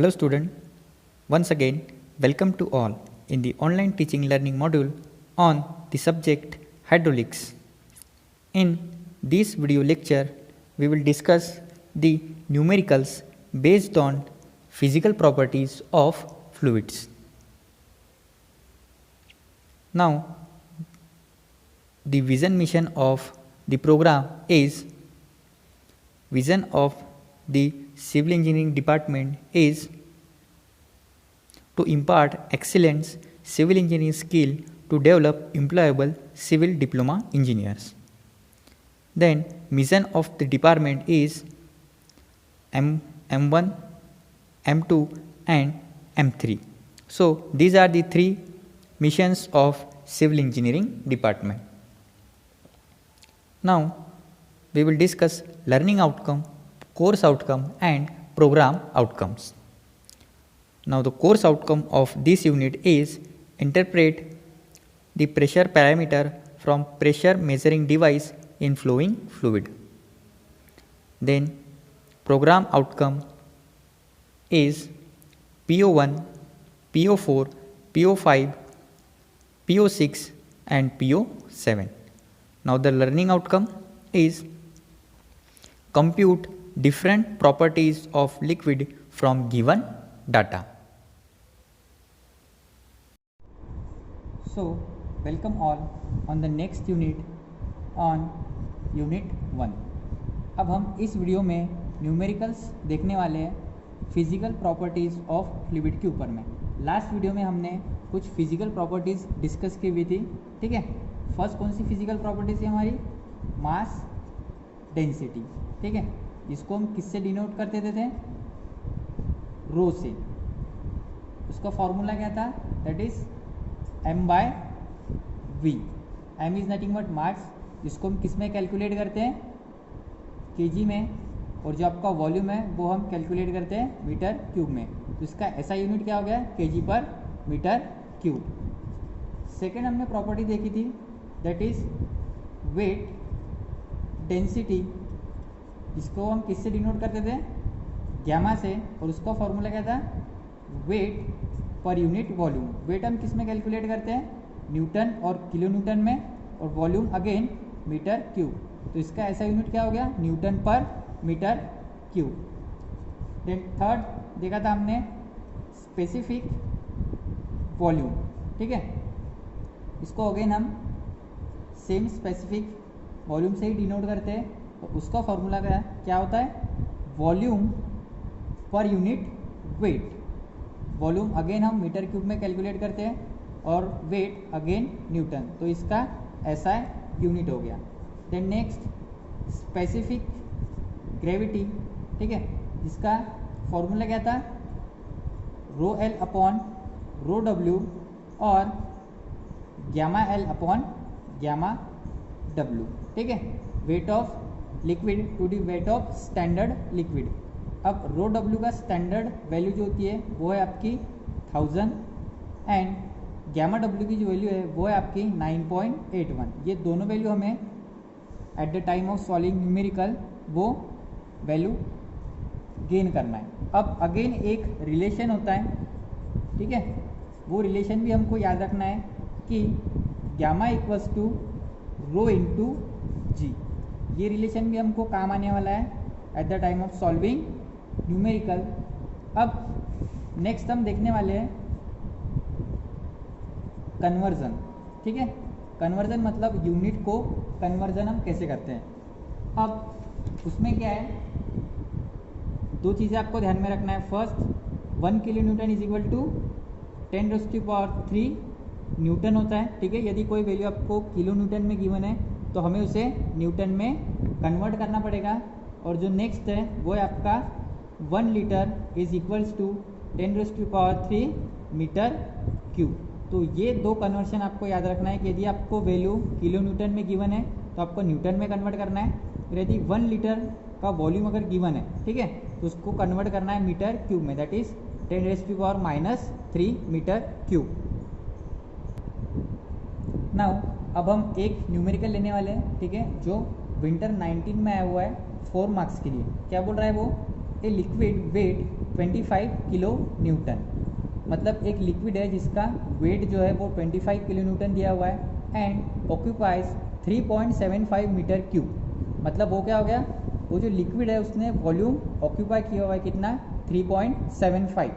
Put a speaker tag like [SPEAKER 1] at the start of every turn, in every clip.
[SPEAKER 1] Hello student, once again welcome to all in the online teaching learning module on the subject hydraulics. In this video lecture, we will discuss the numericals based on physical properties of fluids. Now, the vision mission of the program is vision of the civil engineering department is to impart excellent civil engineering skill to develop employable civil diploma engineers. Then mission of the department is M1, M2 and M3. So these are the three missions of civil engineering department. Now we will discuss learning outcome, course outcome and program outcomes. Now the course outcome of this unit is interpret the pressure parameter from pressure measuring device in flowing fluid. Then program outcome is PO1, PO4, PO5, PO6 and PO7. Now the learning outcome is compute different properties of liquid from given data. So welcome all on the next unit on unit 1. अब हम इस video में numericals देखने वाले हैं physical properties of fluid के ऊपर में. लास्ट वीडियो में हमने कुछ फिजिकल प्रॉपर्टीज़ डिस्कस की हुई थी. ठीक है, फर्स्ट कौन सी फिजिकल प्रॉपर्टीज़ है हमारी? Mass density. ठीक है, इसको हम किससे डिनोट करते थे? रो से. उसका फॉर्मूला क्या था? That is m/v. m is nothing but mass, जिसको हम किस में कैलकुलेट करते हैं? kg में. और जो आपका वॉल्यूम है वो हम कैलकुलेट करते हैं मीटर क्यूब में. तो इसका ऐसा यूनिट क्या हो गया? kg पर मीटर क्यूब. सेकेंड हमने प्रॉपर्टी देखी थी, दैट इज वेट डेंसिटी, इसको हम किससे डिनोट करते थे? गैमा से. और उसका फॉर्मूला क्या था? वेट पर यूनिट वॉल्यूम. वेट हम किस में कैलकुलेट करते हैं? न्यूटन और किलो न्यूटन में. और वॉल्यूम अगेन मीटर क्यूब. तो इसका ऐसा यूनिट क्या हो गया? न्यूटन पर मीटर क्यूब. देन थर्ड देखा था हमने स्पेसिफिक वॉल्यूम. ठीक है, इसको अगेन हम सेम स्पेसिफिक वॉल्यूम से ही डिनोट करते हैं. तो उसका फॉर्मूला क्या होता है? Volume per unit weight. Volume again हम मीटर क्यूब में कैलकुलेट करते हैं और वेट अगेन न्यूटन. तो इसका ऐसा यूनिट हो गया. Then next specific gravity. ठीक है, इसका फॉर्मूला क्या था? Rho L upon rho W और gamma L upon gamma W. ठीक है, weight of liquid to the weight of standard liquid. अब रो डब्ल्यू का स्टैंडर्ड वैल्यू जो होती है वो है आपकी 1000 एंड गैमा डब्ल्यू की जो वैल्यू है वो है आपकी 9.81. ये दोनों वैल्यू हमें eight the time of solving numerical वो वैल्यू गेन करना है. अब अगेन एक रिलेशन होता है. ठीक है, वो रिलेशन भी हमको याद रखना है कि gamma equals to rho into G. ये रिलेशन भी हमको काम आने वाला है at the time of solving numerical. अब नेक्स्ट हम देखने वाले हैं कन्वर्जन. ठीक है, कन्वर्जन मतलब यूनिट को कन्वर्जन हम कैसे करते हैं. अब उसमें क्या है, दो चीज़ें आपको ध्यान में रखना है. First 1 kilo newton is equal to 10⁻³ newton होता है. ठीक है, यदि कोई वैल्यू आपको किलो न्यूटन में गिवन है तो हमें उसे न्यूटन में कन्वर्ट करना पड़ेगा. और जो नेक्स्ट है वो है आपका 1 litre is equals to 10⁻³ metre cube. तो ये दो कन्वर्शन आपको याद रखना है कि यदि आपको वैल्यू किलो न्यूटन में गिवन है तो आपको न्यूटन में कन्वर्ट करना है. और यदि 1 लीटर का वॉल्यूम अगर गिवन है, ठीक है, तो उसको कन्वर्ट करना है मीटर क्यूब में, that is 10⁻³ metre cube. Now अब हम एक न्यूमेरिकल लेने वाले हैं. ठीक है, जो विंटर 19 में आया हुआ है 4 मार्क्स के लिए. क्या बोल रहा है वो? A liquid weight 25 kilo newton. मतलब एक लिक्विड है जिसका वेट जो है वो 25 किलो न्यूटन दिया हुआ है एंड ऑक्यूपाइज 3.75 मीटर क्यूब। मतलब वो क्या हो गया, वो जो लिक्विड है उसने वॉल्यूम ऑक्यूपाई किया हुआ है कितना, 3.75।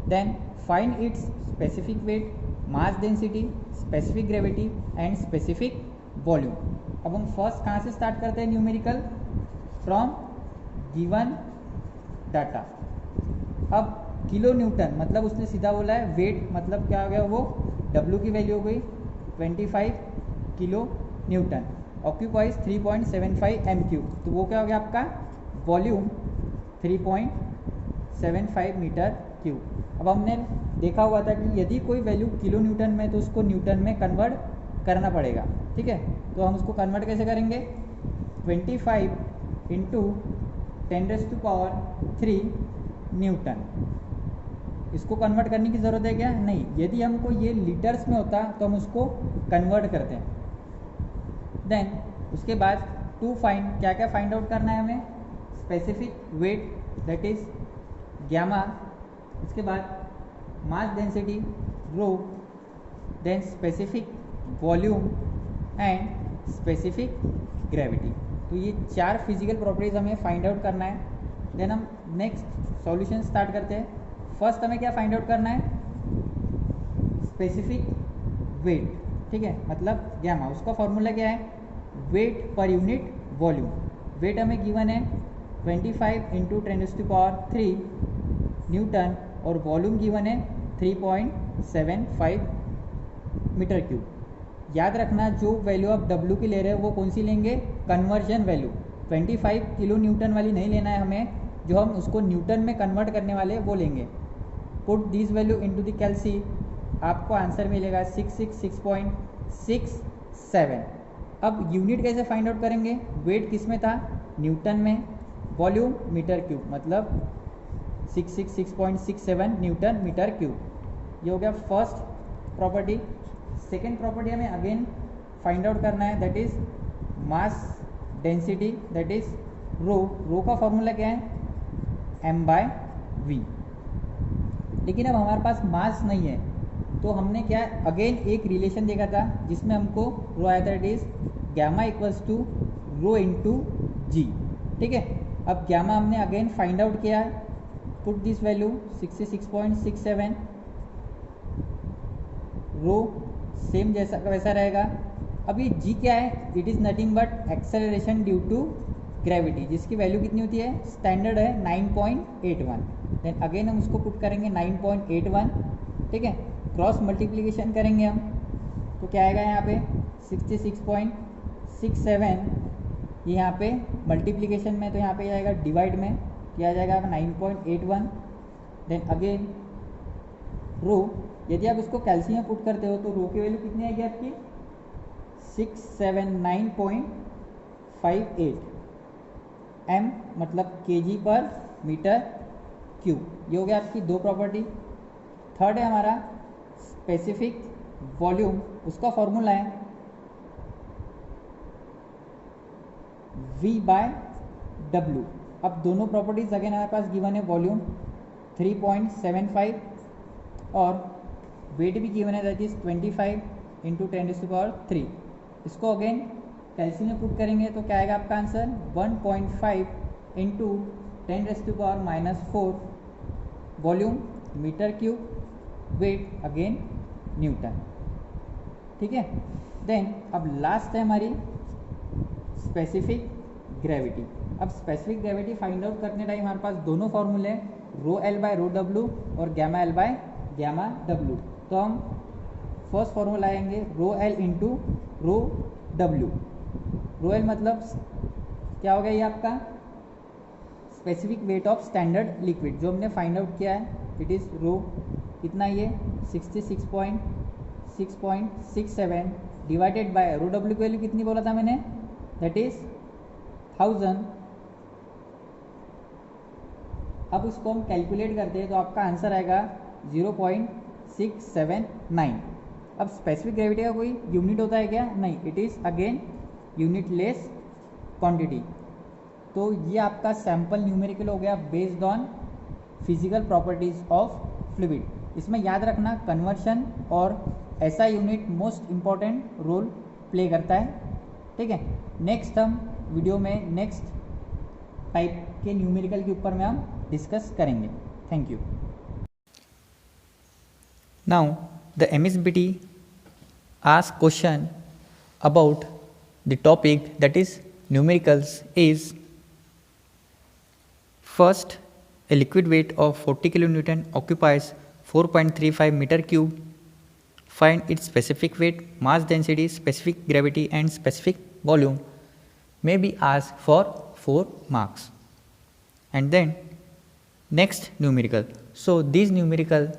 [SPEAKER 1] Then find its specific weight, mass density, specific gravity and specific volume. अब हम फर्स्ट कहाँ से स्टार्ट करते हैं, न्यूमेरिकल फ्रॉम गिवन डाटा। अब किलो न्यूटन मतलब उसने सीधा बोला है वेट, मतलब क्या हो गया, वो W की वैल्यू हो गई 25 किलो न्यूटन, ऑक्यूपाइज 3.75 m3। तो वो क्या हो गया आपका वॉल्यूम 3.75 मीटर क्यूब। अब हमने देखा हुआ था कि यदि कोई वैल्यू किलो न्यूटन में तो उसको न्यूटन में कन्वर्ट करना पड़ेगा। ठीक है, तो हम उसको कन्वर्ट कैसे करेंगे, 25 इंटू 10⁻³ न्यूटन। इसको कन्वर्ट करने की ज़रूरत है क्या, नहीं। यदि हमको ये लीटर्स में होता तो हम उसको कन्वर्ट करते हैं। देन उसके बाद टू फाइंड, क्या क्या फाइंड आउट करना है हमें, specific weight that is gamma, उसके बाद mass density rho, then specific volume and specific gravity. तो ये 4 फिजिकल प्रॉपर्टीज हमें फाइंड आउट करना है। देन हम नेक्स्ट सॉल्यूशन स्टार्ट करते हैं। फर्स्ट हमें क्या फाइंड आउट करना है, स्पेसिफिक वेट। ठीक है, मतलब गैमा, उसका फॉर्मूला क्या है, वेट पर यूनिट वॉल्यूम। वेट हमें गिवन है 25 इंटू 10⁻³ न्यूटन और वॉल्यूम गिवन है 3.75 मीटर क्यूब। याद रखना जो वैल्यू आप W की ले रहे हो वो कौन सी लेंगे, कन्वर्जन वैल्यू। 25 किलो न्यूटन वाली नहीं लेना है हमें, जो हम उसको न्यूटन में कन्वर्ट करने वाले वो लेंगे। Put this value into the calci, आपको आंसर मिलेगा 666.67। अब यूनिट कैसे फाइंड आउट करेंगे, वेट किस में था, न्यूटन में, वॉल्यूम मीटर क्यूब, मतलब 666.67 न्यूटन मीटर क्यूब। ये हो गया फर्स्ट प्रॉपर्टी। सेकेंड प्रॉपर्टी हमें अगेन फाइंड आउट करना है, that is mass density, that is rho. Rho का फॉर्मूला क्या है, m/v। लेकिन अब हमारे पास मास नहीं है तो हमने क्या अगेन एक रिलेशन देखा था जिसमें हमको रो आया था, that is gamma equals to rho into G. ठीक है, अब गैमा हमने अगेन फाइंड आउट किया है। Put this value 66.67, row same जैसा वैसा रहेगा। अब ये जी क्या है, it is nothing but acceleration due to gravity, जिसकी वैल्यू कितनी होती है, स्टैंडर्ड है 9.81। देन अगेन हम उसको पुट करेंगे 9.81। ठीक है, क्रॉस मल्टीप्लिकेशन करेंगे हम तो क्या आएगा यहाँ पे 66.67, ये यहाँ पे मल्टीप्लिकेशन में, तो यहाँ पे आएगा डिवाइड में, किया जाएगा 9.81। देन अगेन रो, यदि आप इसको कैल्सी में पुट करते हो तो रो की वैल्यू कितनी आएगी आपकी 679.58 m, मतलब kg पर मीटर क्यूब। ये हो गया आपकी दो प्रॉपर्टी। थर्ड है हमारा स्पेसिफिक वॉल्यूम, उसका फॉर्मूला है V/W। अब दोनों प्रॉपर्टीज अगेन हमारे पास गिवन है, वॉल्यूम 3.75 और वेट भी गिवन है, दैट इज 25 इंटू 10⁻³ इसको अगेन कैल्सी में पुट करेंगे तो क्या आएगा आपका answer 1.5 into 10⁻⁻⁴ volume metre cube, weight again newton. ठीक है, देन अब लास्ट है हमारी स्पेसिफिक ग्रेविटी। अब स्पेसिफिक ग्रेविटी फाइंड आउट करने टाइम हमारे पास दोनों फॉर्मूले हैं, ρL/ρW और γL/γW। तो हम फर्स्ट फॉर्मूला आएंगे ρL इंटू ρW। ρL मतलब क्या हो गया, ये आपका specific weight of standard liquid जो हमने फाइंड आउट किया है, इट इज़ रो कितना, ये 66.67 डिवाइडेड बाय ρW की वैल्यू कितनी बोला था मैंने, दैट इज 1000। अब इसको हम कैलकुलेट करते हैं तो आपका आंसर आएगा 0.679। अब स्पेसिफिक ग्रेविटी का कोई यूनिट होता है क्या, नहीं, it is again unitless quantity. तो ये आपका सैम्पल न्यूमेरिकल हो गया based on physical properties of fluid. इसमें याद रखना कन्वर्शन और SI unit most important role play करता है, ठीक है। नेक्स्ट हम वीडियो में नेक्स्ट टाइप के न्यूमेरिकल के ऊपर में हम डिस्कस करेंगे। Thank you.
[SPEAKER 2] Now the MSBT asks question about the topic that is numericals is first, a liquid weight of 40 kilonewton occupies 4.35 meter cube. Find its specific weight, mass density, specific gravity and specific volume may be asked for 4 marks. And then next numerical. So these numerical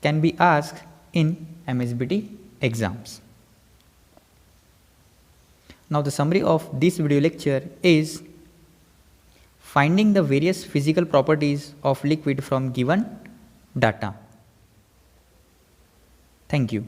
[SPEAKER 2] can be asked in MSBT exams. Now the summary of this video lecture is finding the various physical properties of liquid from given data. Thank you.